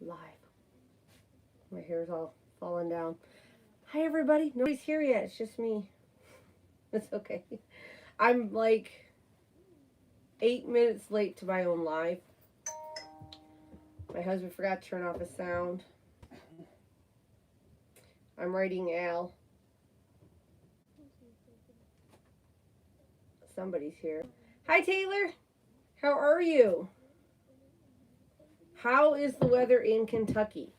live. My hair's all falling down. Hi, everybody. Nobody's here yet. It's just me. It's okay. I'm like 8 minutes late to my own live. My husband forgot to turn off his sound. I'm writing Al. Somebody's here. Hi, Taylor. How are you? How is the weather in Kentucky?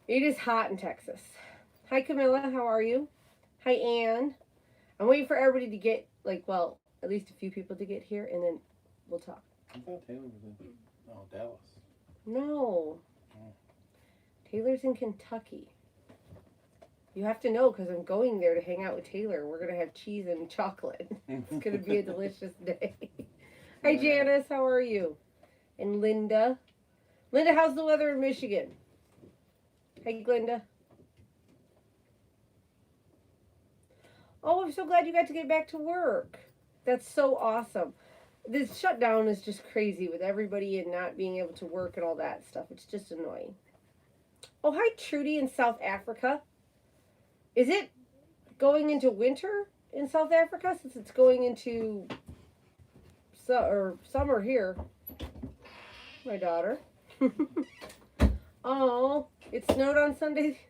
It is hot in Texas. Hi, Camilla. How are you? Hi, Anne. I'm waiting for everybody to get, like, well, at least a few people to get here, and then we'll talk. I thought Taylor was in Dallas. No. Taylor's in Kentucky. You have to know because I'm going there to hang out with Taylor. We're going to have cheese and chocolate. It's going to be a delicious day. Hi, Janice. How are you? And Linda. Linda, how's the weather in Michigan? Hey, Linda. Oh, I'm so glad you got to get back to work. That's so awesome. This shutdown is just crazy with everybody and not being able to work and all that stuff. It's just annoying. Oh, hi, Trudy in South Africa. Is it going into winter in South Africa since it's going into summer here? My daughter. Oh, it snowed on Sunday.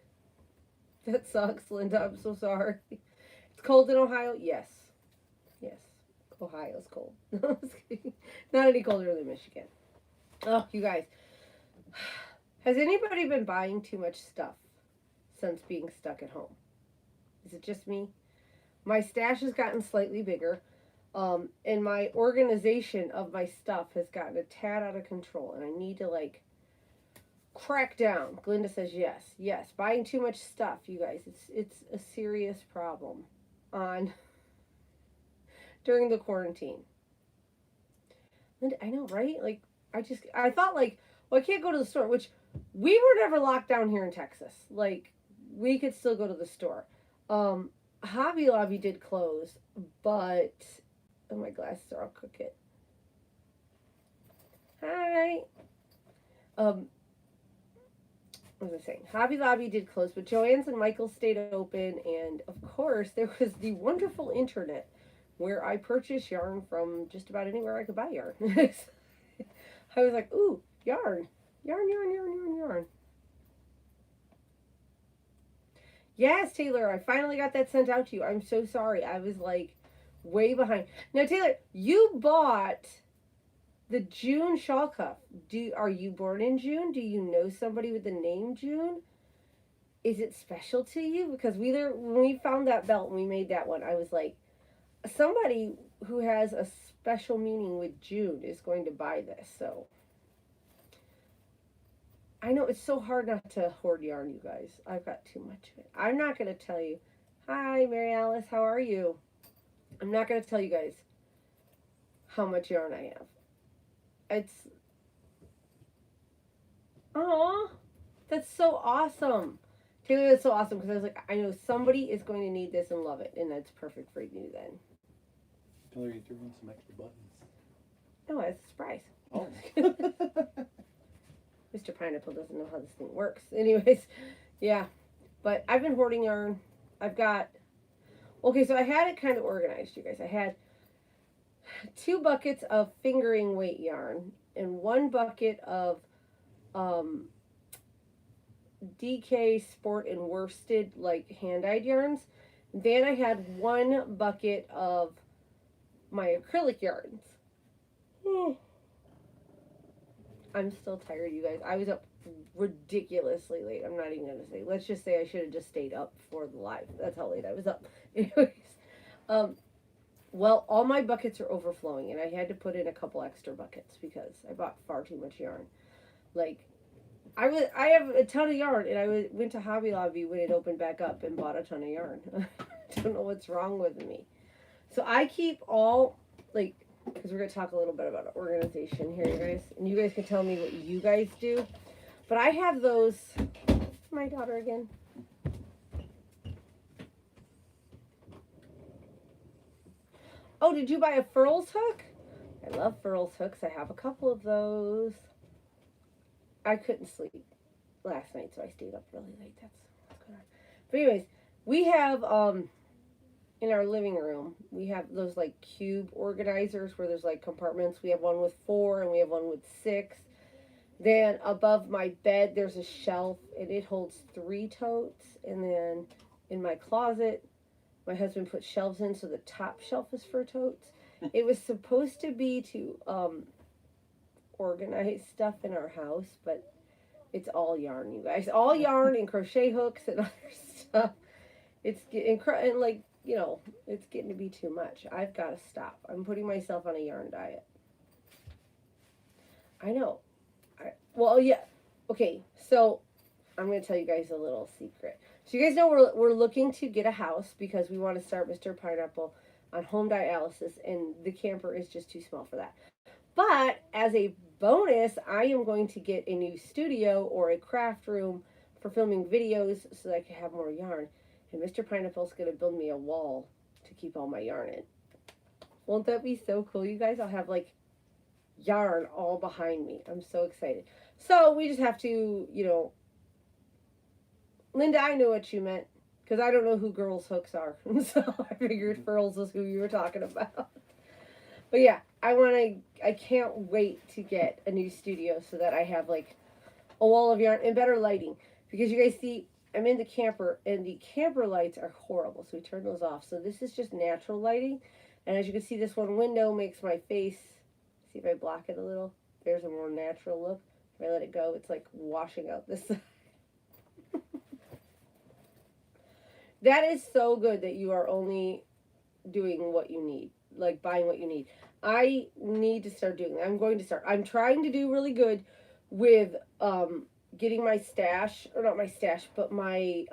That sucks, Linda. I'm so sorry. It's cold in Ohio? Yes. Yes. Ohio's cold. Not any colder than Michigan. Oh, you guys. Has anybody been buying too much stuff since being stuck at home? Is it just me? My stash has gotten slightly bigger, and my organization of my stuff has gotten a tad out of control, and I need to, like, crack down. Glinda says yes. Yes, buying too much stuff, you guys. It's a serious problem during the quarantine. Linda, I know, right? Like, I thought, like, well, I can't go to the store, which we were never locked down here in Texas. Like, we could still go to the store. Hobby Lobby did close, but oh, my glasses are all crooked. Hi. What was I saying? Hobby Lobby did close, but Joann's and Michael's stayed open, and of course there was the wonderful internet where I purchased yarn from just about anywhere I could buy yarn. I was like, ooh, yarn. Yarn. Yes, Taylor, I finally got that sent out to you. I'm so sorry. I was like way behind. Now, Taylor, you bought the June shawl cuff. Are you born in June? Do you know somebody with the name June? Is it special to you? Because when we found that belt and we made that one, I was like, somebody who has a special meaning with June is going to buy this. So I know it's so hard not to hoard yarn, you guys. I've got too much of it. I'm not going to tell you. Hi, Mary Alice. How are you? I'm not going to tell you guys how much yarn I have. It's... Aw, that's so awesome. Taylor, that's so awesome because I was like, I know somebody is going to need this and love it, and that's perfect for you then. Taylor, you threw in some extra buttons. No, it's a surprise. Oh. Mr. Pineapple doesn't know how this thing works. Anyways, yeah. But I've been hoarding yarn. I've got... Okay, so I had it kind of organized, you guys. I had 2 buckets of fingering weight yarn and 1 bucket of DK Sport and Worsted, like, hand-dyed yarns. Then I had 1 bucket of my acrylic yarns. I'm still tired, you guys. I was up ridiculously late. I'm not even going to say. Let's just say I should have just stayed up for the live. That's how late I was up. Anyways, well, all my buckets are overflowing, and I had to put in a couple extra buckets because I bought far too much yarn. Like, I have a ton of yarn, and I went to Hobby Lobby when it opened back up and bought a ton of yarn. I don't know what's wrong with me. So I keep all, like... because we're going to talk a little bit about organization here, you guys. And you guys can tell me what you guys do. But I have those... My daughter again. Oh, did you buy a furls hook? I love furls hooks. I have a couple of those. I couldn't sleep last night, so I stayed up really late. That's what's going on. But anyways, we have in our living room, we have those like cube organizers where there's like compartments. We have one with 4 and we have one with 6. Then above my bed, there's a shelf and it holds 3 totes. And then in my closet, my husband put shelves in, so the top shelf is for totes. It was supposed to be to organize stuff in our house, but it's all yarn, you guys. All yarn and crochet hooks and other stuff. It's getting, and like, you know, it's getting to be too much. I've got to stop. I'm putting myself on a yarn diet. I know. Well, yeah. Okay, so I'm going to tell you guys a little secret. So you guys know we're looking to get a house because we want to start Mr. Pineapple on home dialysis, and the camper is just too small for that. But as a bonus, I am going to get a new studio or a craft room for filming videos so that I can have more yarn. And Mr. Pineapple's going to build me a wall to keep all my yarn in. Won't that be so cool, you guys? I'll have like yarn all behind me. I'm so excited. So we just have to, you know, Linda, I knew what you meant because I don't know who girls' hooks are. So I figured Furls was who you were talking about. But yeah, I can't wait to get a new studio so that I have like a wall of yarn and better lighting. Because you guys see, I'm in the camper and the camper lights are horrible. So we turn those off. So this is just natural lighting. And as you can see, this one window makes my face, see if I block it a little, there's a more natural look. If I let it go, it's like washing out this side. That is so good that you are only doing what you need, like buying what you need. I need to start doing that. I'm going to start. I'm trying to do really good with getting my stash, or not my stash, but my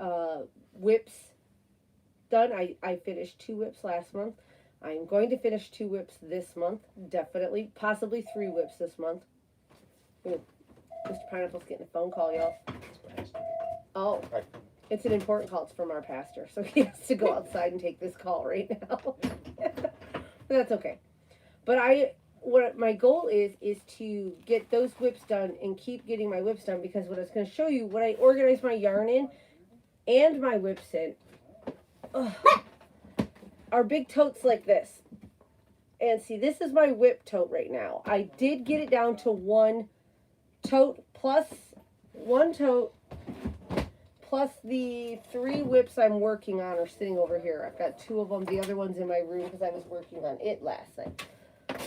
whips done. I finished 2 whips last month. I'm going to finish 2 whips this month, definitely. Possibly 3 whips this month. Ooh, Mr. Pineapple's getting a phone call, y'all. Oh. It's an important call. It's from our pastor, so he has to go outside and take this call right now. But that's okay. But what my goal is to get those whips done and keep getting my whips done, because what I was going to show you, what I organize my yarn in and my whips in are big totes like this. And see, this is my whip tote right now. I did get it down to 1 tote plus 1 tote. Plus the 3 whips I'm working on are sitting over here. I've got 2 of them. The other one's in my room because I was working on it last night.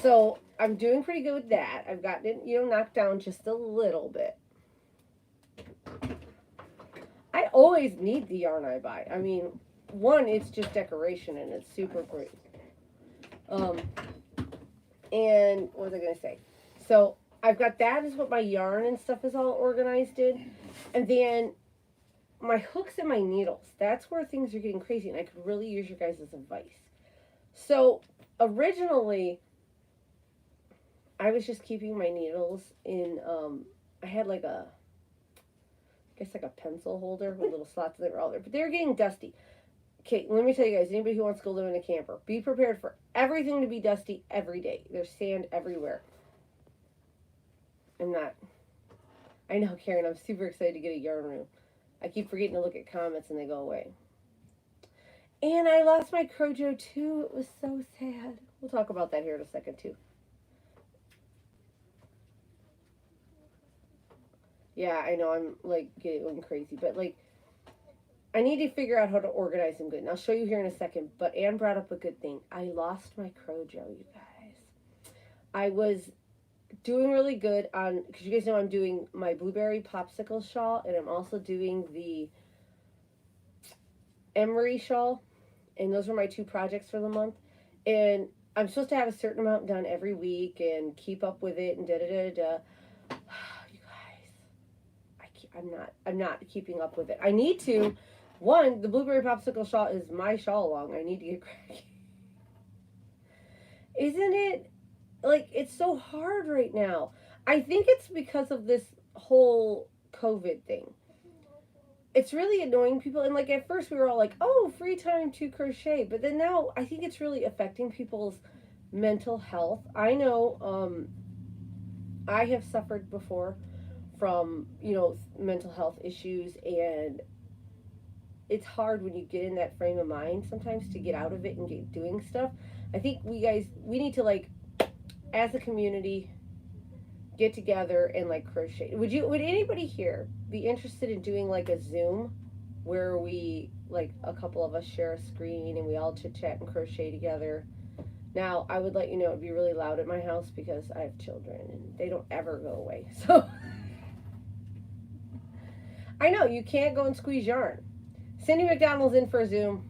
So I'm doing pretty good with that. I've gotten it, you know, knocked down just a little bit. I always need the yarn I buy. I mean, one, it's just decoration and it's super pretty. And what was I going to say? So I've got that is what my yarn and stuff is all organized in. And then my hooks and my needles, that's where things are getting crazy, and I could really use your guys' advice. So originally, I was just keeping my needles in, I had like I guess like a pencil holder with little slots that were all there, but they were getting dusty. Okay, let me tell you guys, anybody who wants to go live in a camper, be prepared for everything to be dusty every day. There's sand everywhere. I know, Karen, I'm super excited to get a yarn room. I keep forgetting to look at comments and they go away. And I lost my Crochet too. It was so sad. We'll talk about that here in a second too. Yeah, I know I'm like getting crazy, but like I need to figure out how to organize them good. And I'll show you here in a second. But Anne brought up a good thing. I lost my Crochet, you guys. I was doing really good on, because you guys know I'm doing my blueberry popsicle shawl, and I'm also doing the emery shawl, and those were my 2 projects for the month. And I'm supposed to have a certain amount done every week and keep up with it and da-da-da-da. You guys, I'm not keeping up with it. I need to. One, the blueberry popsicle shawl is my shawl along. I need to get cracking. Isn't it? Like, it's so hard right now. I think it's because of this whole COVID thing. It's really annoying people. And, like, at first we were all like, oh, free time to crochet. But then now I think it's really affecting people's mental health. I know I have suffered before from, you know, mental health issues, and it's hard when you get in that frame of mind sometimes to get out of it and get doing stuff. I think we need to, like, as a community, get together and, like, crochet. Would anybody here be interested in doing, like, a Zoom where we, like, a couple of us share a screen and we all chit chat and crochet together? Now, I would let you know it'd be really loud at my house because I have children and they don't ever go away. So I know you can't go and squeeze yarn. Cindy McDonald's in for a Zoom.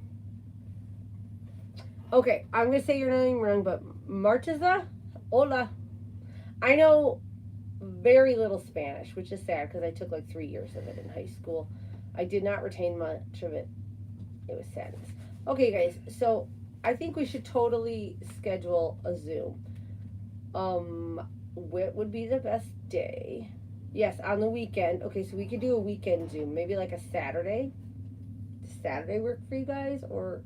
Okay, I'm gonna say your name wrong, but Martiza? Hola. I know very little Spanish, which is sad because I took like 3 years of it in high school. I did not retain much of it. It was sadness. Okay, guys, so I think we should totally schedule a Zoom. What would be the best day? Yes, on the weekend. Okay, so we could do a weekend Zoom, maybe like a Saturday. Does Saturday work for you guys, or?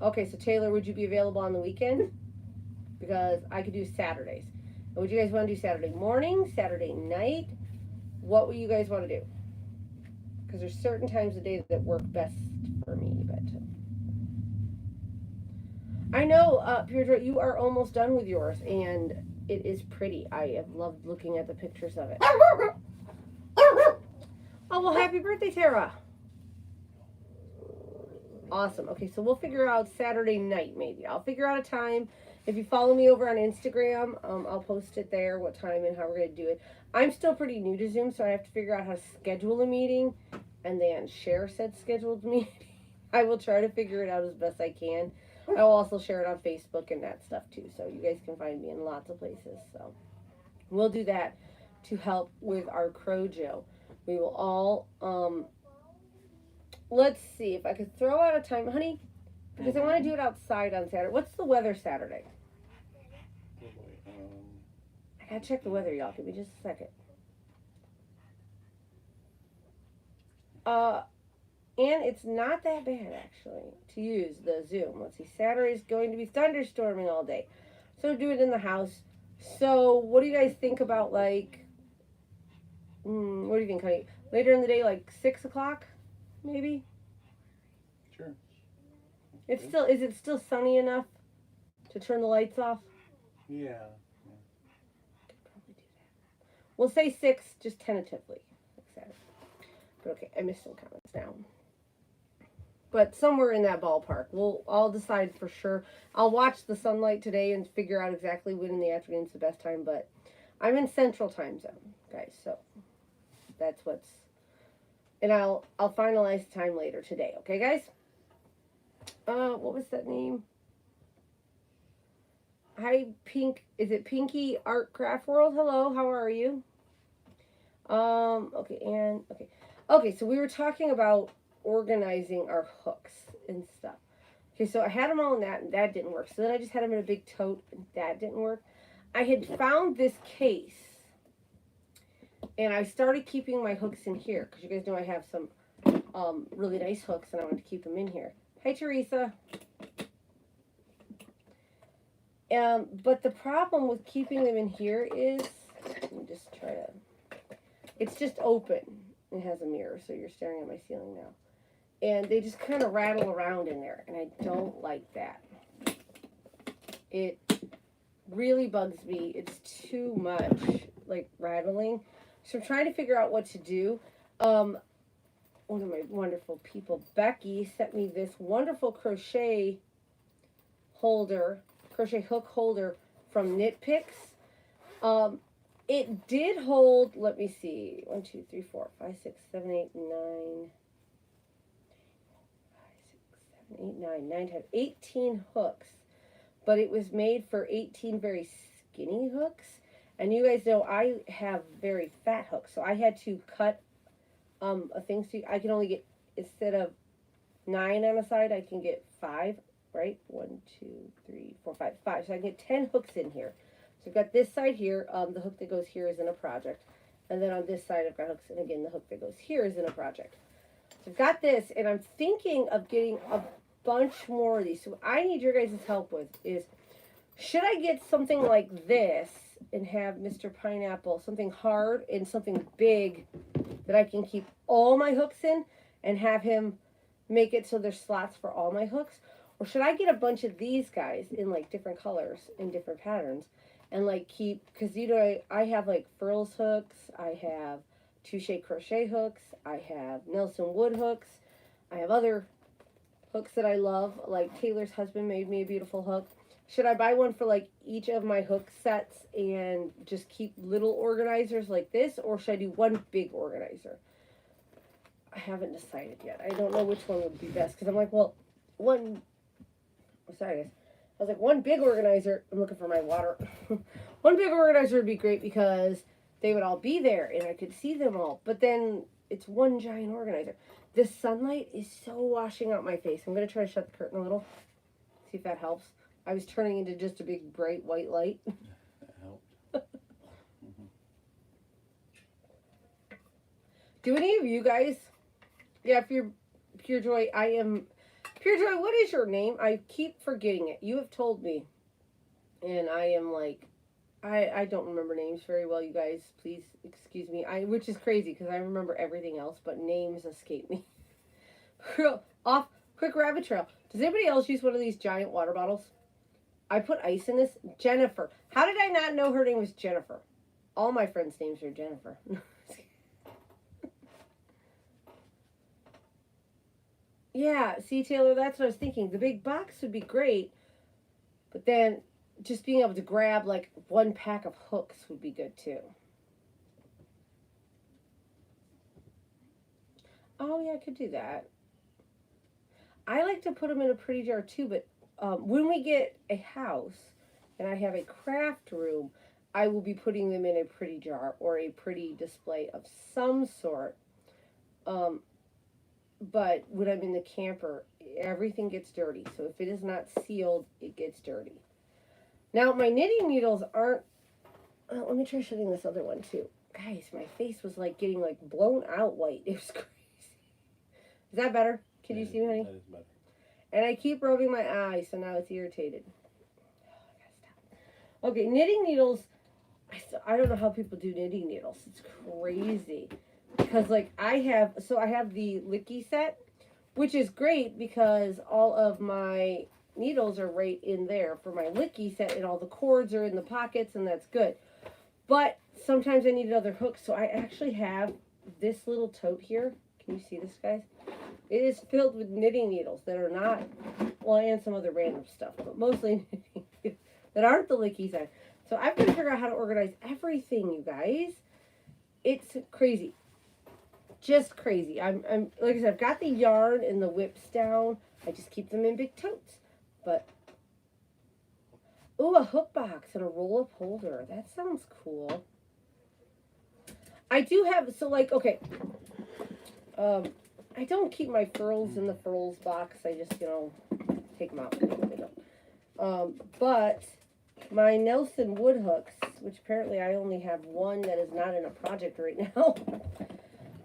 Okay, so Taylor, would you be available on the weekend? Because I could do Saturdays. And would you guys want to do Saturday morning, Saturday night? What would you guys want to do? Because there's certain times of day that work best for me. But I know, Pedro, you are almost done with yours, and it is pretty. I have loved looking at the pictures of it. Oh, well, happy birthday, Tara. Awesome. Okay, so we'll figure out Saturday night, maybe. I'll figure out a time. If you follow me over on Instagram, I'll post it there, what time and how we're going to do it. I'm still pretty new to Zoom, so I have to figure out how to schedule a meeting. And then Cher said scheduled meeting. I will try to figure it out as best I can. I will also share it on Facebook and that stuff, too. So you guys can find me in lots of places. So we'll do that to help with our Crojo. We will all... let's see if I could throw out a time, honey, because I want to do it outside on Saturday. What's the weather Saturday? I gotta check the weather, y'all. Give me just a second. And it's not that bad, actually, to use the Zoom. Let's see, Saturday's going to be thunderstorming all day. So do it in the house. So what do you guys think about, like, what do you think, honey? Later in the day, like 6 o'clock? Maybe? Sure. It's still, is it still sunny enough to turn the lights off? Yeah. Could probably do that. We'll say 6, just tentatively. But okay, I missed some comments now. But somewhere in that ballpark. I'll decide for sure. I'll watch the sunlight today and figure out exactly when in the afternoon is the best time, but I'm in Central Time Zone, guys, so that's what's... And I'll finalize the time later today, okay, guys? What was that name? Hi, Pink. Is it Pinky Art Craft World? Hello, how are you? Okay, and okay. Okay, so we were talking about organizing our hooks and stuff. Okay, so I had them all in that, and that didn't work. So then I just had them in a big tote, and that didn't work. I had found this case. And I started keeping my hooks in here because you guys know I have some really nice hooks and I wanted to keep them in here. Hi, Teresa. But the problem with keeping them in here is, let me just try to, it's just open. It has a mirror, so you're staring at my ceiling now. And they just kind of rattle around in there, and I don't like that. It really bugs me. It's too much, like, rattling. So I'm trying to figure out what to do. One of my wonderful people, Becky, sent me this wonderful crochet hook holder from KnitPicks. It did hold, let me see, 1, 2, 3, 4, 5, 6, 7, 8, 9, 18 hooks. But it was made for 18 very skinny hooks. And you guys know I have very fat hooks, so I had to cut a thing so I can only get, instead of 9 on a side, I can get 5, right? 1, 2, 3, 4, 5, 5. So I can get 10 hooks in here. So I've got this side here. The hook that goes here is in a project. And then on this side I've got hooks, and again the hook that goes here is in a project. So I've got this, and I'm thinking of getting bunch more of these. So what I need your guys' help with is, should I get something like this and have Mr. Pineapple, something hard and something big that I can keep all my hooks in and have him make it so there's slots for all my hooks? Or should I get a bunch of these guys in like different colors and different patterns and like keep, because you know, I have like frills hooks, I have touche crochet hooks, I have Nelson Wood hooks, I have other hooks that I love, like Taylor's husband made me a beautiful hook. Should I buy one for like each of my hook sets and just keep little organizers like this, or should I do one big organizer? I haven't decided yet. I don't know which one would be best, because I'm like, well, sorry guys. I was like, one big organizer, I'm looking for my water. One big organizer would be great because they would all be there and I could see them all. But then it's one giant organizer. The sunlight is so washing out my face. I'm going to try to shut the curtain a little. See if that helps. I was turning into just a big bright white light. That helped. Do any of you guys, yeah, if you're Pure Joy, I am, Pure Joy, what is your name? I keep forgetting it. You have told me. And I am like, I don't remember names very well, you guys. Please excuse me. Which is crazy because I remember everything else, but names escape me. Off, quick rabbit trail. Does anybody else use one of these giant water bottles? I put ice in this. Jennifer. How did I not know her name was Jennifer? All my friends' names are Jennifer. Yeah, see, Taylor, that's what I was thinking. The big box would be great, but then just being able to grab like one pack of hooks would be good too. Oh yeah, I could do that. I like to put them in a pretty jar too, but when we get a house and I have a craft room, I will be putting them in a pretty jar or a pretty display of some sort. But when I'm in the camper, everything gets dirty. So if it is not sealed, it gets dirty. Now, my knitting needles aren't... let me try shutting this other one, too. Guys, my face was, like, getting, like, blown out white. It was crazy. Is that better? Can you see me, honey? That is better. And I keep rubbing my eye, so now it's irritated. Oh, I gotta stop. Okay, knitting needles... I don't know how people do knitting needles. It's crazy. Because, like, I have the Licky set, which is great because all of my needles are right in there for my Licky set, and all the cords are in the pockets, and that's good. But sometimes I need another hook, so I actually have this little tote here. Can you see this, guys? It is filled with knitting needles that are not, well, and some other random stuff, but mostly knitting needles that aren't the Licky set. So I've got to figure out how to organize everything, you guys. It's crazy. Just crazy. I'm like I said, I've got the yarn and the whips down. I just keep them in big totes. But ooh, a hook box and a roll-up holder. That sounds cool. I do have, so like, okay. I don't keep my furls in the furls box. I just, you know, take them out. But my Nelson Wood hooks, which apparently I only have one that is not in a project right now.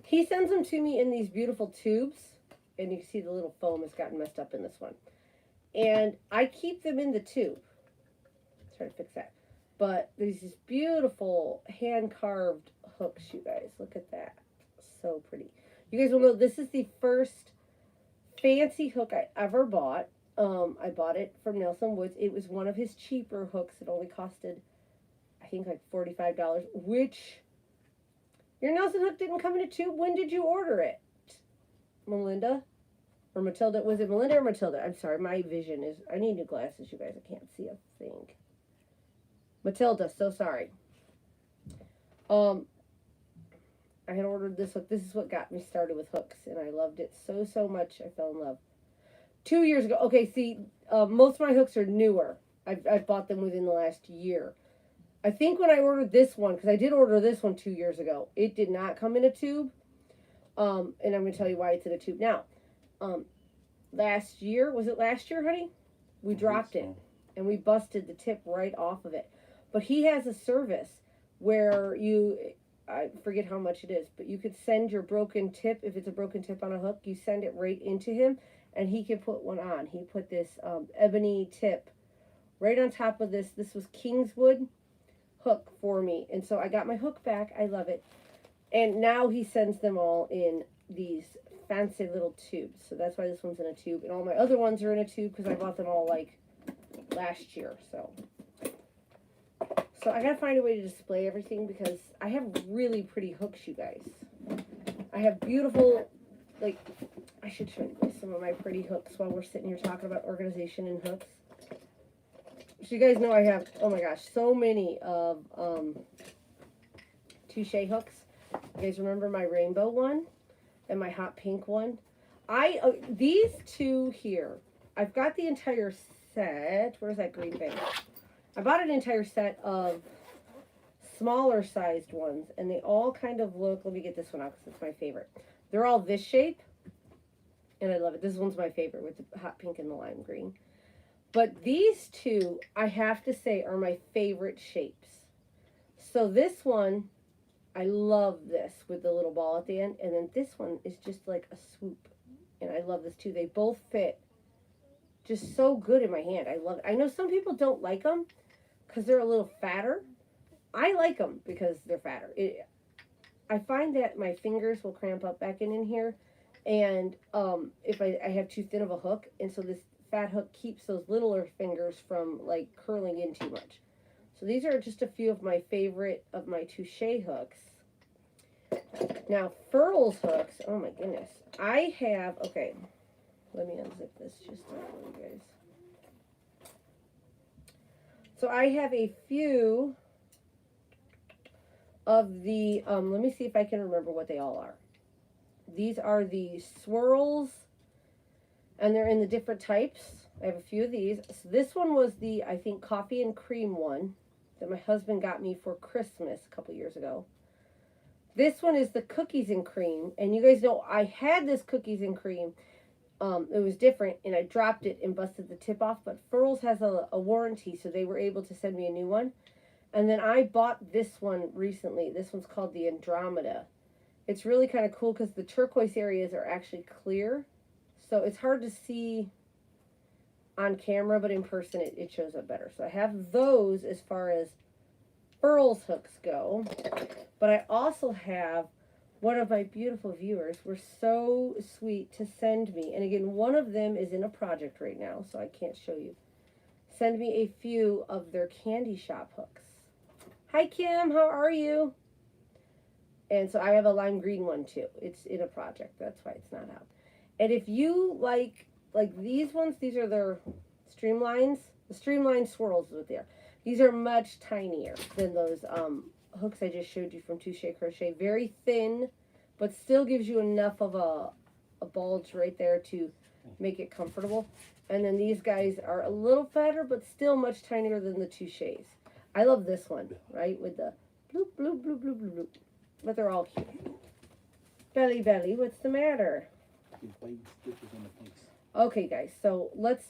He sends them to me in these beautiful tubes, and you can see the little foam has gotten messed up in this one. And I keep them in the tube. Try to fix that. But there's these beautiful hand-carved hooks, you guys. Look at that. So pretty. You guys will know this is the first fancy hook I ever bought. I bought it from Nelson Woods. It was one of his cheaper hooks. It only costed, I think, like $45, which... Your Nelson hook didn't come in a tube. When did you order it? Melinda? Or Matilda? Was it Melinda or Matilda? I'm sorry, my vision is... I need new glasses, you guys. I can't see a thing. Matilda, so sorry. I had ordered this hook. This is what got me started with hooks, and I loved it so much. I fell in love. 2 years ago... Okay, see, most of my hooks are newer. I've bought them within the last year. I think when I ordered this one, because I did order this one 2 years ago, it did not come in a tube. And I'm going to tell you why it's in a tube now. Last year, was it last year, honey? We dropped it, and we busted the tip right off of it. But he has a service where I forget how much it is, but you could send your broken tip, if it's a broken tip on a hook, you send it right into him, and he could put one on. He put this ebony tip right on top of this. This was Kingswood hook for me. And so I got my hook back. I love it. And now he sends them all in these fancy little tubes. So that's why this one's in a tube. And all my other ones are in a tube because I bought them all like last year. So I gotta find a way to display everything because I have really pretty hooks, you guys. I have beautiful, like, I should show you some of my pretty hooks while we're sitting here talking about organization and hooks. So you guys know I have, oh my gosh, so many of touche hooks. You guys remember my rainbow one and my hot pink one? These two here, I've got the entire set. Where's that green thing? I bought an entire set of smaller sized ones, and they all kind of look, let me get this one out because it's my favorite. They're all this shape, and I love it. This one's my favorite with the hot pink and the lime green. But these two, I have to say, are my favorite shapes. So this one, I love this with the little ball at the end, and then this one is just like a swoop, and I love this too. They both fit just so good in my hand. I love it. I know some people don't like them because they're a little fatter. I like them because they're fatter. I find that my fingers will cramp up back in here, and if I have too thin of a hook, and so this fat hook keeps those littler fingers from like curling in too much. So these are just a few of my favorite of my touche hooks. Now Furls hooks, oh my goodness. I have, okay, let me unzip this just for you guys. So I have a few of the, let me see if I can remember what they all are. These are the swirls, and they're in the different types. I have a few of these. So this one was the, I think, coffee and cream one that my husband got me for Christmas a couple years ago. This one is the cookies and cream, and you guys know I had this cookies and cream. It was different, and I dropped it and busted the tip off, but Furls has a warranty, so they were able to send me a new one. And then I bought this one recently. This one's called the Andromeda. It's really kind of cool because the turquoise areas are actually clear, so it's hard to see on camera, but in person it shows up better. So I have those as far as Furls hooks go, but I also have one of my beautiful viewers were so sweet to send me, and again, one of them is in a project right now, so I can't show you. Send me a few of their candy shop hooks. Hi Kim, how are you? And so I have a lime green one too. It's in a project, that's why it's not out. And if you like these ones, these are their streamlines. The streamline swirls is what they are. These are much tinier than those hooks I just showed you from Touche Crochet. Very thin, but still gives you enough of a bulge right there to make it comfortable. And then these guys are a little fatter, but still much tinier than the Touches. I love this one, right? With the bloop, bloop, bloop, bloop, bloop, bloop. But they're all cute. Belly, belly, what's the matter? Okay, guys, so let's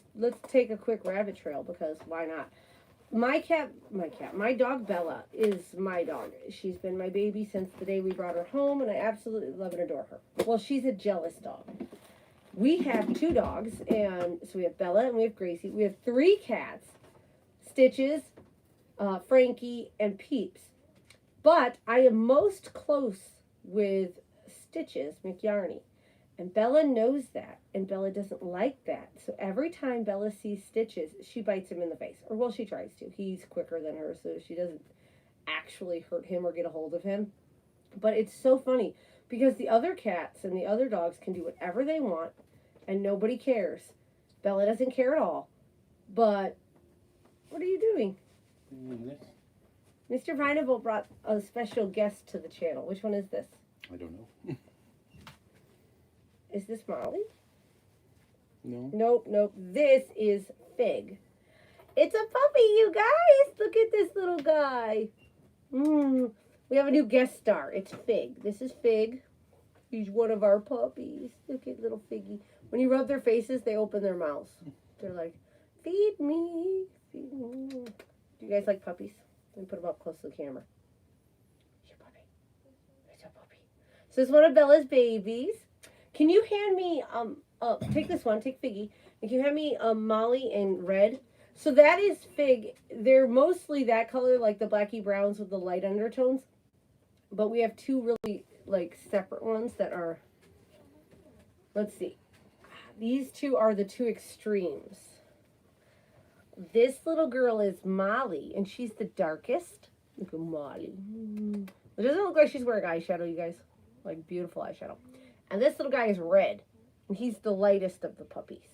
take a quick rabbit trail because why not? My dog Bella is my dog. She's been my baby since the day we brought her home, and I absolutely love and adore her. Well, she's a jealous dog. We have 2 dogs, and so we have Bella and we have Gracie. We have 3 cats, Stitches, Frankie, and Peeps. But I am most close with Stitches McYarney. And Bella knows that, and Bella doesn't like that. So every time Bella sees Stitches, she bites him in the face. Or, well, she tries to. He's quicker than her, so she doesn't actually hurt him or get a hold of him. But it's so funny, because the other cats and the other dogs can do whatever they want, and nobody cares. Bella doesn't care at all. But, what are you doing? Mr. Pineapple brought a special guest to the channel. Which one is this? I don't know. Is this Molly? No. Nope. This is Fig. It's a puppy, you guys. Look at this little guy. We have a new guest star. It's Fig. This is Fig. He's one of our puppies. Look at little Figgy. When you rub their faces, they open their mouths. They're like, feed me, feed me. Do you guys like puppies? Let me put them up close to the camera. It's your puppy. It's your puppy. So it's one of Bella's babies. Can you hand me take this one, take Figgy. And can you have me Molly in red? So that is Fig. They're mostly that color, like the blacky browns with the light undertones. But we have two really like separate ones that are, let's see. These two are the two extremes. This little girl is Molly, and she's the darkest. Look at Molly. It doesn't look like she's wearing eyeshadow, you guys. Like beautiful eyeshadow. And this little guy is red, and he's the lightest of the puppies.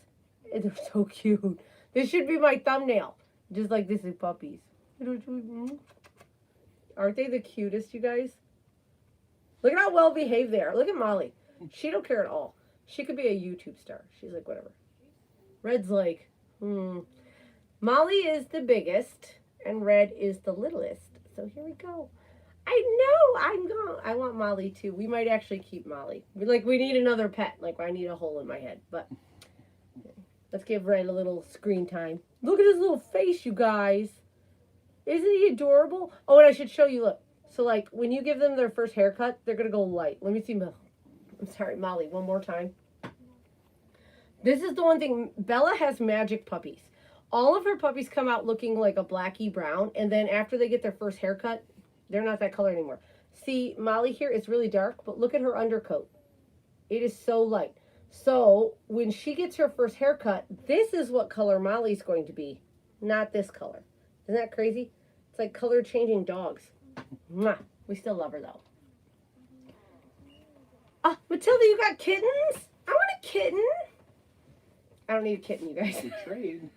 And they're so cute. This should be my thumbnail. Just like this is puppies. Aren't they the cutest, you guys? Look at how well behaved they are. Look at Molly. She don't care at all. She could be a YouTube star. She's like, whatever. Red's like, Molly is the biggest, and Red is the littlest. So here we go. I know, I want Molly too. We might actually keep Molly. We need another pet. Like, I need a hole in my head. But let's give Red a little screen time. Look at his little face, you guys. Isn't he adorable? Oh, and I should show you, look. So, like, when you give them their first haircut, they're going to go light. Let me see. I'm sorry, Molly, one more time. This is the one thing. Bella has magic puppies. All of her puppies come out looking like a blacky brown, and then after they get their first haircut, they're not that color anymore. See, Molly here is really dark, but look at her undercoat. It is so light. So when she gets her first haircut, this is what color Molly's going to be, not this color. Isn't that crazy? It's like color changing dogs. Mwah. We still love her though. Ah, Matilda, you got kittens? I want a kitten. I don't need a kitten, you guys. Trade.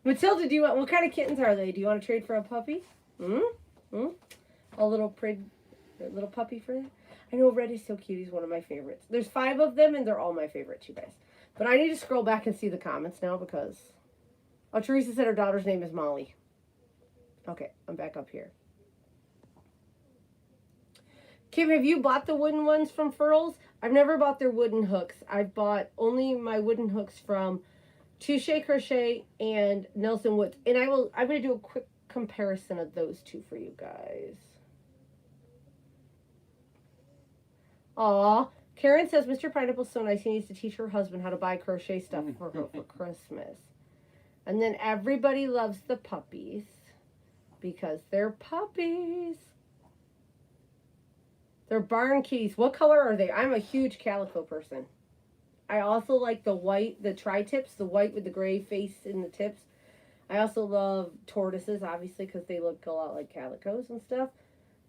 Matilda, do you want, what kind of kittens are they? Do you want to trade for a puppy? A little pretty, little puppy for that? I know Red is so cute. He's one of my favorites. There's 5 of them, and they're all my favorites, you guys. But I need to scroll back and see the comments now because... Oh, Teresa said her daughter's name is Molly. Okay, I'm back up here. Kim, have you bought the wooden ones from Furls? I've never bought their wooden hooks. I've bought only my wooden hooks from Touche Crochet and Nelson Woods. And I'm going to do a quick comparison of those two for you guys. Aw, Karen says, Mr. Pineapple's so nice. He needs to teach her husband how to buy crochet stuff for her for Christmas. And then everybody loves the puppies because they're puppies. They're barn kitties. What color are they? I'm a huge calico person. I also like the white, the tri-tips, the white with the gray face in the tips. I also love tortoises, obviously, because they look a lot like calicos and stuff.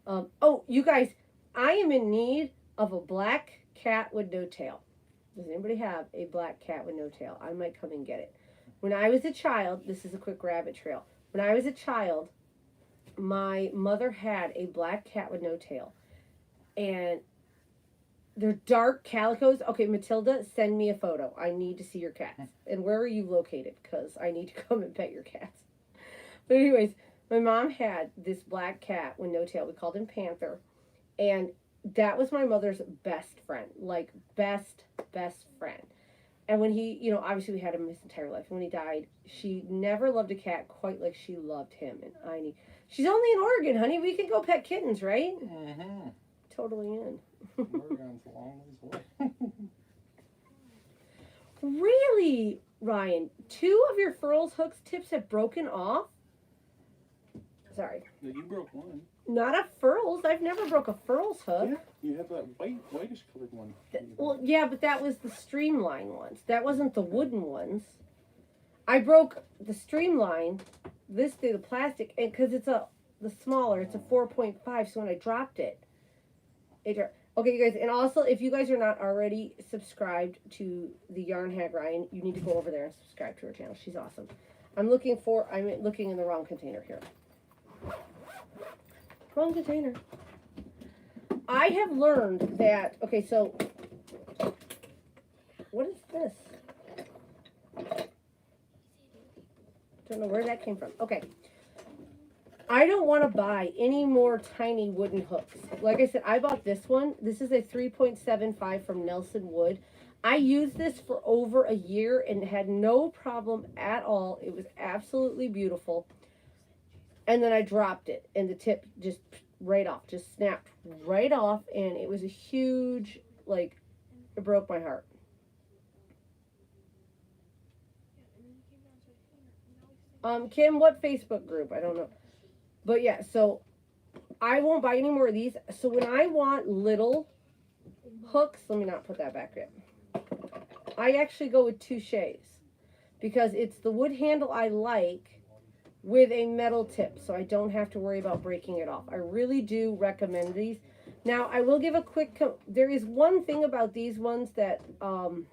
Oh, you guys, I am in need of a black cat with no tail. Does anybody have a black cat with no tail? I might come and get it. When I was a child, this is a quick rabbit trail. When I was a child, my mother had a black cat with no tail. And they're dark calicos. Okay, Matilda, send me a photo. I need to see your cats. And where are you located? Because I need to come and pet your cats. But anyways, my mom had this black cat with no tail. We called him Panther. And that was my mother's best friend. Like, best friend. And when he, you know, obviously we had him his entire life. And when he died, she never loved a cat quite like she loved him. And she's only in Oregon, honey. We can go pet kittens, right? Mm-hmm. Totally in. Oregon's a long ways away. Really, Ryan? 2 of your Furls hooks tips have broken off? Sorry. No, you broke one. Not a Furls. I've never broke a Furls hook. Yeah, you have that whitish colored one. Well, yeah, but that was the streamline ones. That wasn't the wooden ones. I broke the streamline, the plastic, and because it's the smaller, it's a 4.5. So when I dropped it, okay, you guys, and also if you guys are not already subscribed to the Yarn Hag Ryan, you need to go over there and subscribe to her channel. She's awesome. I'm looking in the wrong container here. Wrong container. I have learned that, okay, so, what is this? Don't know where that came from. Okay. I don't want to buy any more tiny wooden hooks. Like I said, I bought this one. This is a 3.75 from Nelson Wood. I used this for over a year and had no problem at all. It was absolutely beautiful. And then I dropped it, and the tip just right off, just snapped right off, and it was a huge, like, it broke my heart. Kim, what Facebook group? I don't know. But yeah, so I won't buy any more of these. So when I want little hooks, let me not put that back yet. I actually go with Touches because it's the wood handle I like with a metal tip, so I don't have to worry about breaking it off. I really do recommend these. Now, I will give a quick, there is one thing about these ones that, oh,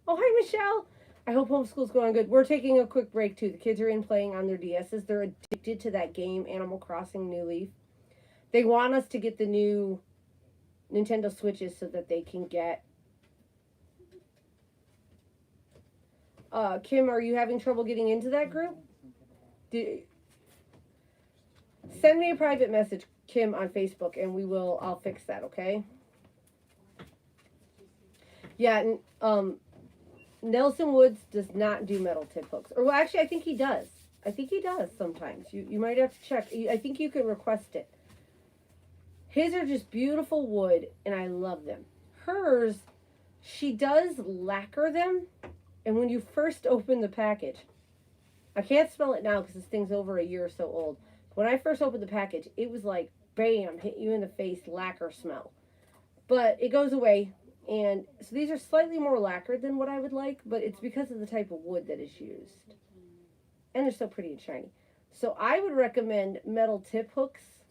hi, Michelle. I hope homeschool's going good. We're taking a quick break, too. The kids are in playing on their DSs. They're addicted to that game, Animal Crossing New Leaf. They want us to get the new Nintendo Switches so that they can get... Kim, are you having trouble getting into that group? Send me a private message, Kim, on Facebook, and I'll fix that, okay? Yeah, Nelson Woods does not do metal tip hooks. Or, well, actually, I think he does. I think he does sometimes. You might have to check. I think you can request it. His are just beautiful wood, and I love them. Hers, she does lacquer them, and when you first open the package, I can't smell it now because this thing's over a year or so old. When I first opened the package, it was like, bam, hit you in the face, lacquer smell. But it goes away, and so these are slightly more lacquered than what I would like, but it's because of the type of wood that is used. And they're so pretty and shiny. So I would recommend metal tip hooks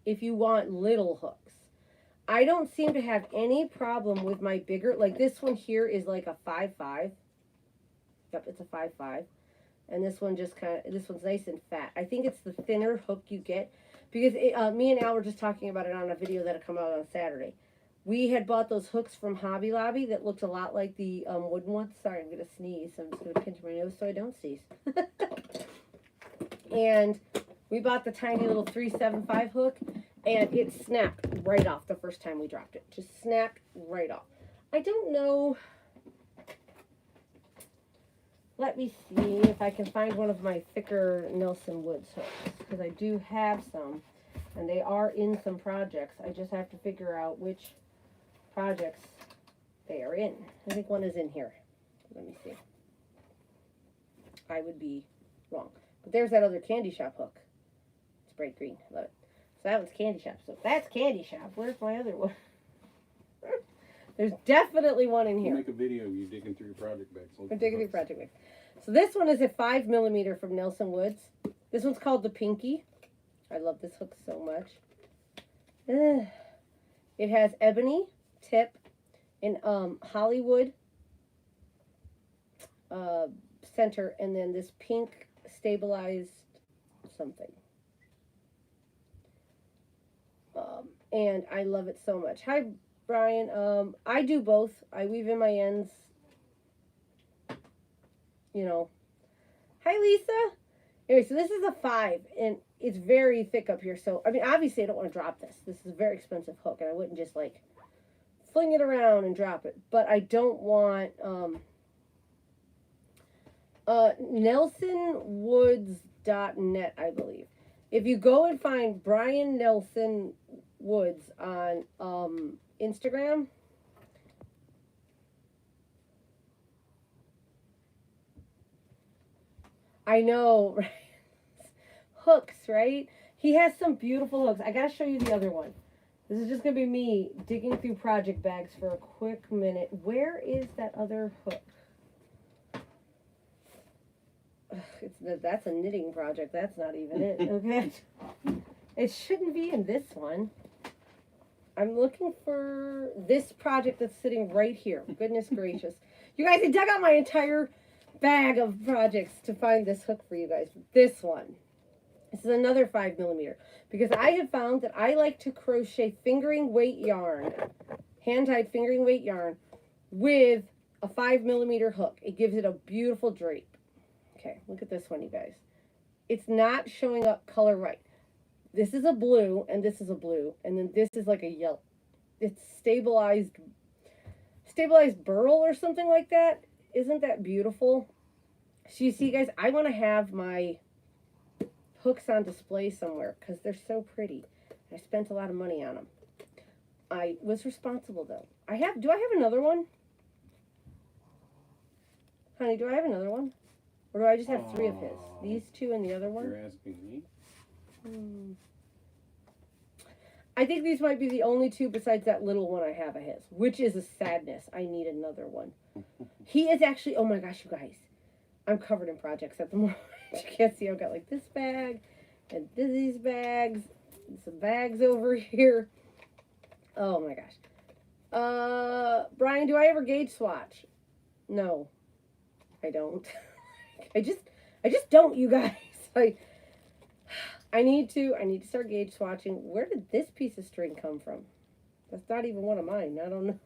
if you want little hooks. I don't seem to have any problem with my bigger, like this one here is like a 5.5. Yep, it's a 5.5. And this one just this one's nice and fat. I think it's the thinner hook you get. Because me and Al were just talking about it on a video that'll come out on Saturday. We had bought those hooks from Hobby Lobby that looked a lot like the wooden ones. Sorry, I'm going to sneeze. I'm just going to pinch my nose so I don't sneeze. And we bought the tiny little 375 hook. And it snapped right off the first time we dropped it. Just snapped right off. I don't know. Let me see if I can find one of my thicker Nelson Woods hooks. Because I do have some. And they are in some projects. I just have to figure out which projects they are in. I think one is in here. Let me see. I would be wrong. But there's that other candy shop hook. It's bright green. Love it. So that one's Candy Shop. So that's Candy Shop. Where's my other one? There's definitely one in here. We'll make a video of you digging through your project bags. I'm digging through project bags. So this one is a 5mm from Nelson Woods. This one's called the Pinky. I love this hook so much. It has ebony tip and Hollywood center, and then this pink stabilized something. And I love it so much. Hi, Brian. I do both. I weave in my ends. You know. Hi, Lisa. Anyway, so this is a 5, and it's very thick up here. So, I mean, obviously, I don't want to drop this. This is a very expensive hook, and I wouldn't just, like, fling it around and drop it. But I don't want, NelsonWoods.net, I believe. If you go and find Brian Nelson Woods on Instagram, I know, right? Hooks, right? He has some beautiful hooks. I gotta show you the other one. This is just gonna be me digging through project bags for a quick minute. Where is that other hook? That's a knitting project. That's not even it. Okay. It shouldn't be in this one. I'm looking for this project that's sitting right here. Goodness gracious. You guys, I dug out my entire bag of projects to find this hook for you guys. This one. This is another 5mm. Because I have found that I like to crochet fingering weight yarn, hand-tied fingering weight yarn, with a 5mm hook. It gives it a beautiful drape. Okay, look at this one, you guys. It's not showing up color right. This is a blue, and this is a blue, and then this is like a yellow. It's stabilized burl or something like that. Isn't that beautiful? So you see, guys, I want to have my hooks on display somewhere because they're so pretty. I spent a lot of money on them. I was responsible, though. Do I have another one? Honey, do I have another one? Or do I just have 3 of his? Aw. These 2 and the other one? You're asking me? I think these might be the only 2 besides that little one I have of his, which is a sadness. I need another one. He is actually, oh my gosh, you guys. I'm covered in projects at the moment. You can't see, I've got like this bag and these bags and some bags over here. Oh my gosh. Brian, do I ever gauge swatch? No, I don't. I just don't, you guys. I need to start gauge swatching. Where did this piece of string come from? That's not even one of mine. I don't know.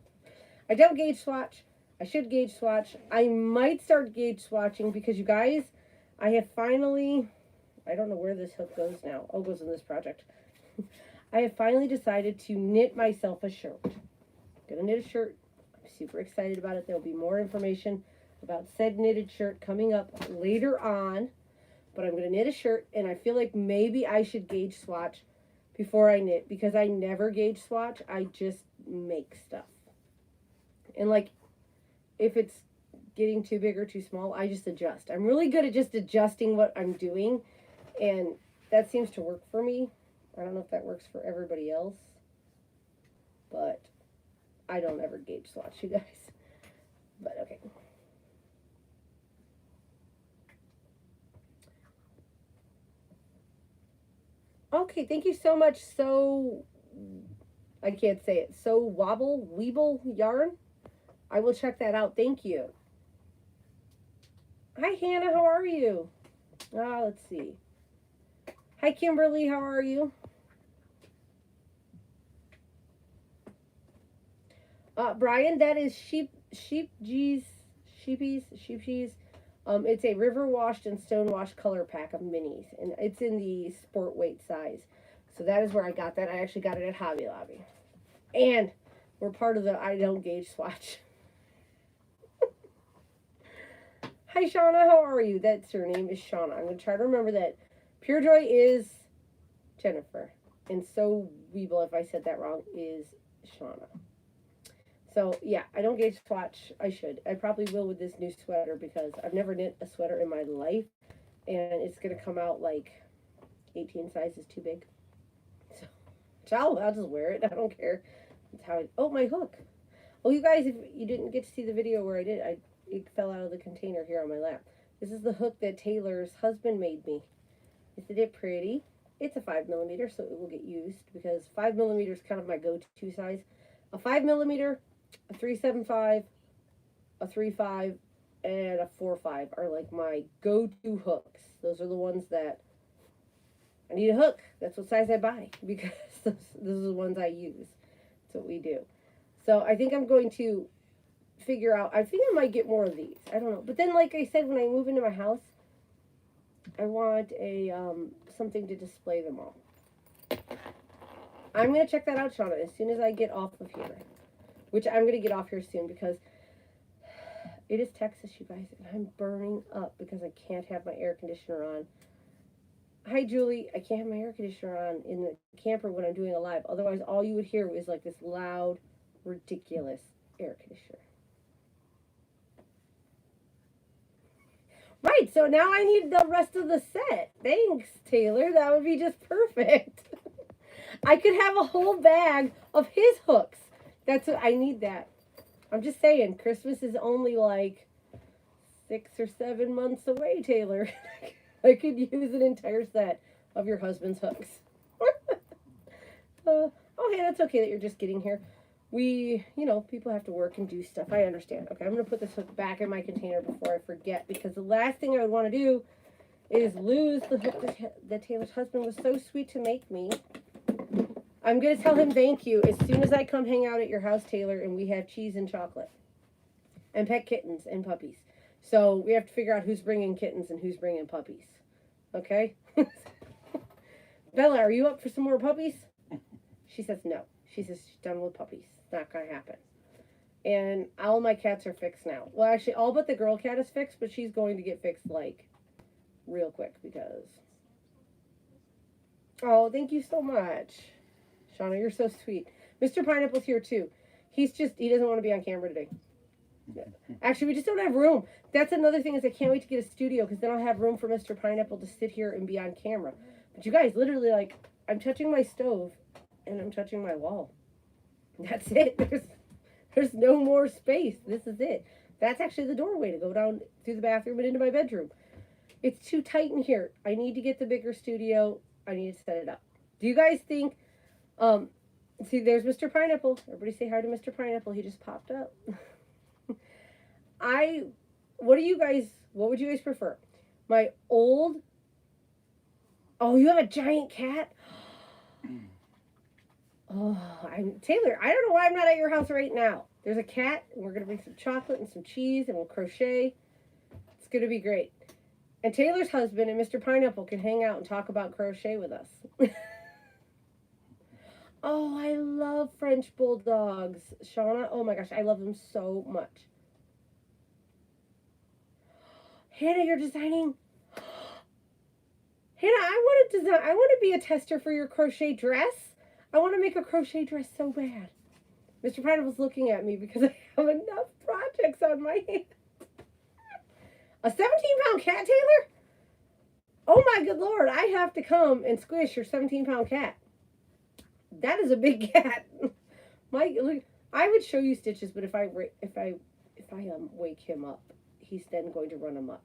I don't gauge swatch. I should gauge swatch. I might start gauge swatching because you guys, I have finally, I don't know where this hook goes now. Oh, it goes in this project. I have finally decided to knit myself a shirt. I'm gonna knit a shirt. I'm super excited about it. There'll be more information about said knitted shirt coming up later on. But I'm going to knit a shirt, and I feel like maybe I should gauge swatch before I knit, because I never gauge swatch. I just make stuff. And, like, if it's getting too big or too small, I just adjust. I'm really good at just adjusting what I'm doing, and that seems to work for me. I don't know if that works for everybody else, but I don't ever gauge swatch, you guys. But, okay. Okay, thank you so much. So, I can't say it. So Weeble Yarn. I will check that out. Thank you. Hi, Hannah. How are you? Let's see. Hi, Kimberly. How are you? Brian, that is sheepies. It's a river washed and stone washed color pack of minis, and it's in the sport weight size. So that is where I got that. I actually got it at Hobby Lobby, and we're part of the I don't gauge swatch. Hi, Shauna. How are you? That's her name is Shauna. I'm gonna try to remember that. Pure Joy is Jennifer, and so Weeble, if I said that wrong, is Shauna. So, yeah, I don't gauge swatch. I should. I probably will with this new sweater because I've never knit a sweater in my life. And it's going to come out like 18 sizes too big. So, I'll just wear it. I don't care. That's how oh, my hook. Oh, you guys, if you didn't get to see the video where it fell out of the container here on my lap. This is the hook that Taylor's husband made me. Isn't it pretty? It's a 5mm, so it will get used because 5mm is kind of my go-to size. A 5mm, a 375, a 35, and a 45 are like my go-to hooks. Those are the ones that I need a hook. That's what size I buy because those are the ones I use. That's what we do. So I think I'm going to figure out, I think I might get more of these. I don't know. But then, like I said, when I move into my house, I want a something to display them all. I'm going to check that out, Shauna, as soon as I get off of here. Which I'm going to get off here soon because it is Texas, you guys, and I'm burning up because I can't have my air conditioner on. Hi, Julie. I can't have my air conditioner on in the camper when I'm doing a live. Otherwise, all you would hear is like this loud, ridiculous air conditioner. Right, so now I need the rest of the set. Thanks, Taylor. That would be just perfect. I could have a whole bag of his hooks. That's what I need that. I'm just saying, Christmas is only like 6 or 7 months away, Taylor. I could use an entire set of your husband's hooks. Oh, hey, that's okay that you're just getting here. People have to work and do stuff. I understand. Okay, I'm going to put this hook back in my container before I forget, because the last thing I would want to do is lose the hook that Taylor's husband was so sweet to make me. I'm going to tell him thank you as soon as I come hang out at your house, Taylor, and we have cheese and chocolate. And pet kittens and puppies. So we have to figure out who's bringing kittens and who's bringing puppies. Okay? Bella, are you up for some more puppies? She says no. She says she's done with puppies. It's not going to happen. And all my cats are fixed now. Well, actually, all but the girl cat is fixed, but she's going to get fixed, like, real quick because... Oh, thank you so much. Shauna, you're so sweet. Mr. Pineapple's here, too. He doesn't want to be on camera today. Actually, we just don't have room. That's another thing is I can't wait to get a studio because then I'll have room for Mr. Pineapple to sit here and be on camera. But you guys, literally, like, I'm touching my stove and I'm touching my wall. That's it. There's no more space. This is it. That's actually the doorway to go down through the bathroom and into my bedroom. It's too tight in here. I need to get the bigger studio. I need to set it up. Do you guys think, see, there's Mr. Pineapple. Everybody say hi to Mr. Pineapple. He just popped up. What would you guys prefer? My old, oh, you have a giant cat? Oh, Taylor, I don't know why I'm not at your house right now. There's a cat, and we're going to make some chocolate and some cheese, and we'll crochet. It's going to be great. And Taylor's husband and Mr. Pineapple can hang out and talk about crochet with us. Oh, I love French bulldogs. Shauna, oh my gosh, I love them so much. Hannah, you're designing. Hannah, I want to be a tester for your crochet dress. I want to make a crochet dress so bad. Mr. Pineapple's looking at me because I have enough projects on my hand. A 17-pound cat, Taylor? Oh my good Lord, I have to come and squish your 17-pound cat. That is a big cat. Look, I would show you stitches, but if I wake him up, he's then going to run amok.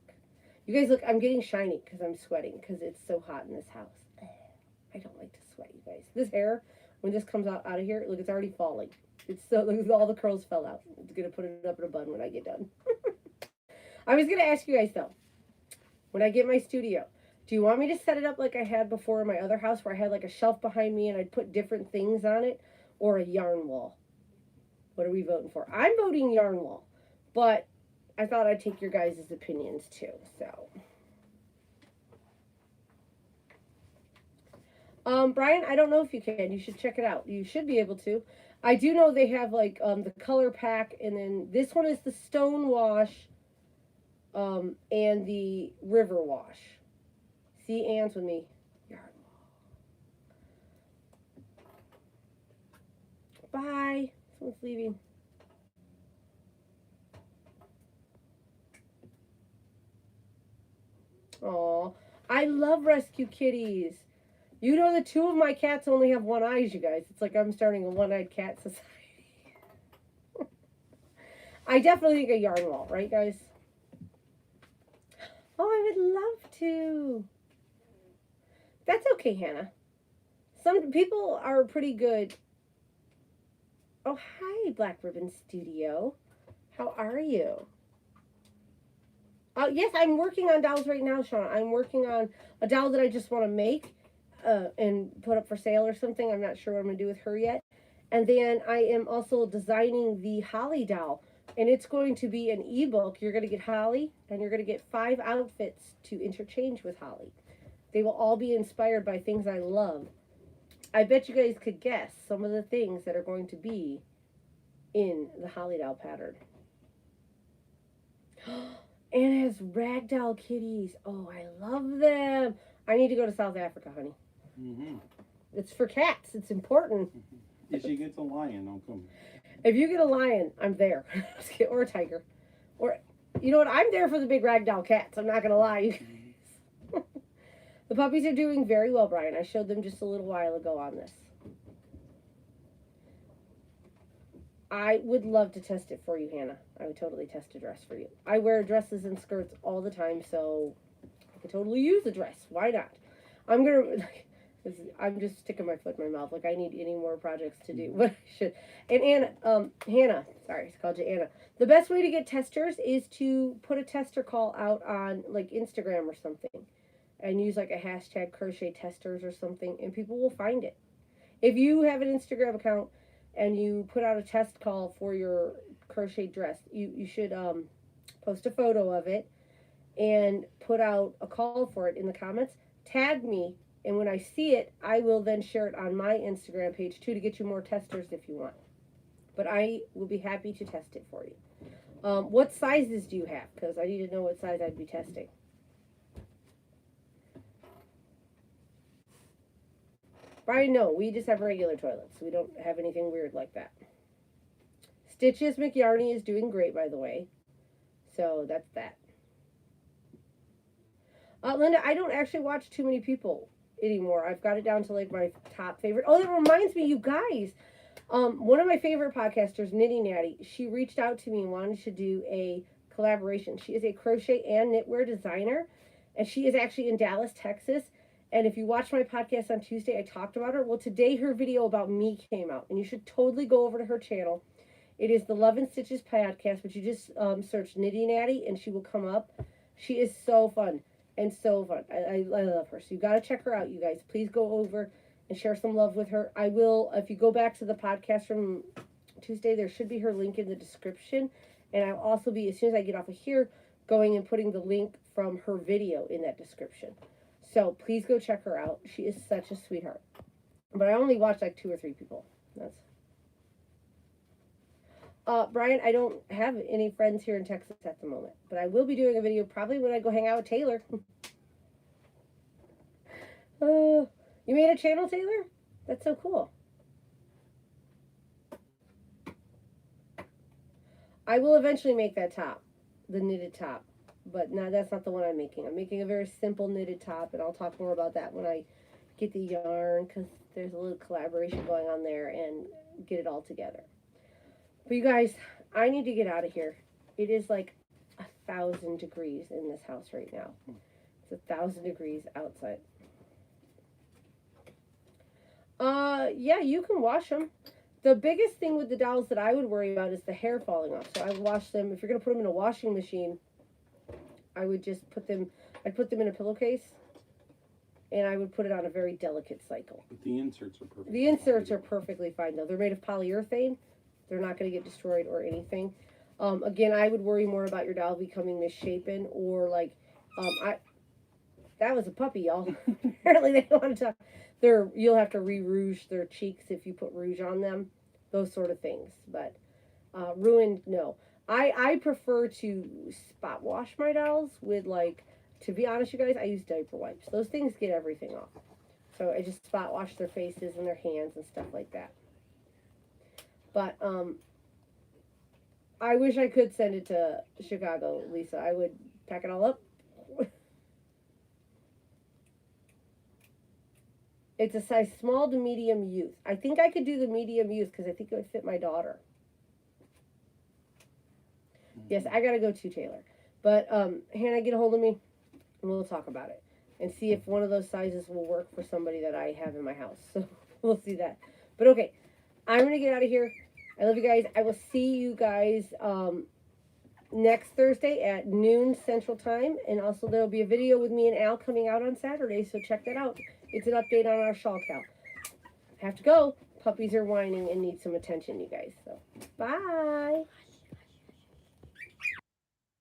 You guys, look, I'm getting shiny because I'm sweating because it's so hot in this house. I don't like to sweat, you guys. This hair, when this comes out of here, look, it's already falling. It's so, look, all the curls fell out. I'm going to put it up in a bun when I get done. I was going to ask you guys, though, when I get my studio, do you want me to set it up like I had before in my other house where I had like a shelf behind me and I'd put different things on it, or a yarn wall? What are we voting for? I'm voting yarn wall, but I thought I'd take your guys' opinions too, so. Brian, I don't know if you can. You should check it out. You should be able to. I do know they have like the color pack, and then this one is the stone wash and the river wash. See, Ann's with me. Yarn wall. Bye. Someone's leaving. Aw, I love rescue kitties. You know the two of my cats only have one eye, you guys. It's like I'm starting a one-eyed cat society. I definitely think a yarn wall, right, guys? Oh, I would love to. That's okay, Hannah. Some people are pretty good. Oh, hi, Black Ribbon Studio. How are you? Yes, I'm working on dolls right now, Shauna. I'm working on a doll that I just want to make and put up for sale or something. I'm not sure what I'm going to do with her yet. And then I am also designing the Holly doll. And it's going to be an ebook. You're going to get Holly, and you're going to get 5 outfits to interchange with Holly. They will all be inspired by things I love. I bet you guys could guess some of the things that are going to be in the Holly doll pattern. And it has ragdoll kitties. Oh, I love them. I need to go to South Africa, honey. Mm-hmm. It's for cats. It's important. If she gets a lion, I'll come. If you get a lion, I'm there. Or a tiger. Or, you know what? I'm there for the big ragdoll cats. I'm not going to lie, you guys. The puppies are doing very well, Brian. I showed them just a little while ago on this. I would love to test it for you, Hannah. I would totally test a dress for you. I wear dresses and skirts all the time, so I could totally use a dress. Why not? I'm just sticking my foot in my mouth. Like, I need any more projects to do, but I should. And Hannah, sorry, I called you Anna. The best way to get testers is to put a tester call out on, like, Instagram or something, and use, like, a hashtag crochet testers or something, and people will find it. If you have an Instagram account and you put out a test call for your crochet dress, you should post a photo of it and put out a call for it in the comments. Tag me, and when I see it, I will then share it on my Instagram page too to get you more testers if you want. But I will be happy to test it for you. What sizes do you have? Because I need to know what size I'd be testing. Brian, no, we just have regular toilets. We don't have anything weird like that. Stitches McYarney is doing great, by the way. So that's that. Linda, I don't actually watch too many people anymore. I've got it down to like my top favorite. Oh, that reminds me, you guys. One of my favorite podcasters, Nitty Natty, she reached out to me and wanted to do a collaboration. She is a crochet and knitwear designer, and she is actually in Dallas, Texas. And if you watch my podcast on Tuesday, I talked about her. Well, today her video about me came out, and you should totally go over to her channel. It is the Love and Stitches podcast, but you just search Nitty Natty, and she will come up. She is so fun and so fun. I love her. So you got to check her out, you guys. Please go over and share some love with her. I will, if you go back to the podcast from Tuesday, there should be her link in the description. And I'll also be, as soon as I get off of here, going and putting the link from her video in that description. So please go check her out. She is such a sweetheart. But I only watch like 2 or 3 people. That's Brian, I don't have any friends here in Texas at the moment, but I will be doing a video probably when I go hang out with Taylor. You made a channel, Taylor? That's so cool. I will eventually make that top, the knitted top, but no, that's not the one I'm making. I'm making a very simple knitted top, and I'll talk more about that when I get the yarn, because there's a little collaboration going on there and get it all together. But you guys, I need to get out of here. It is like 1,000 degrees in this house right now. It's 1,000 degrees outside. Yeah, you can wash them. The biggest thing with the dolls that I would worry about is the hair falling off. So I wash them. If you're going to put them in a washing machine, I would just put them, I'd put them in a pillowcase, and I would put it on a very delicate cycle. But the inserts are perfect. The inserts are perfectly fine, though. They're made of polyurethane. They're not going to get destroyed or anything. Again, I would worry more about your doll becoming misshapen or like, that was a puppy, y'all. Apparently they don't want to talk. You'll have to re-rouge their cheeks if you put rouge on them. Those sort of things. But ruined, no. I prefer to spot wash my dolls with, like, to be honest, you guys, I use diaper wipes. Those things get everything off. So I just spot wash their faces and their hands and stuff like that. But I wish I could send it to Chicago, Lisa. I would pack it all up. It's a size small to medium youth. I think I could do the medium youth because I think it would fit my daughter. Yes, I gotta go too, Taylor. But Hannah, get a hold of me and we'll talk about it and see if one of those sizes will work for somebody that I have in my house. So we'll see that. But okay, I'm gonna get out of here. I love you guys. I will see you guys next Thursday at noon Central Time. And also there will be a video with me and Al coming out on Saturday, so check that out. It's an update on our shawl count. I have to go. Puppies are whining and need some attention, you guys. So, bye.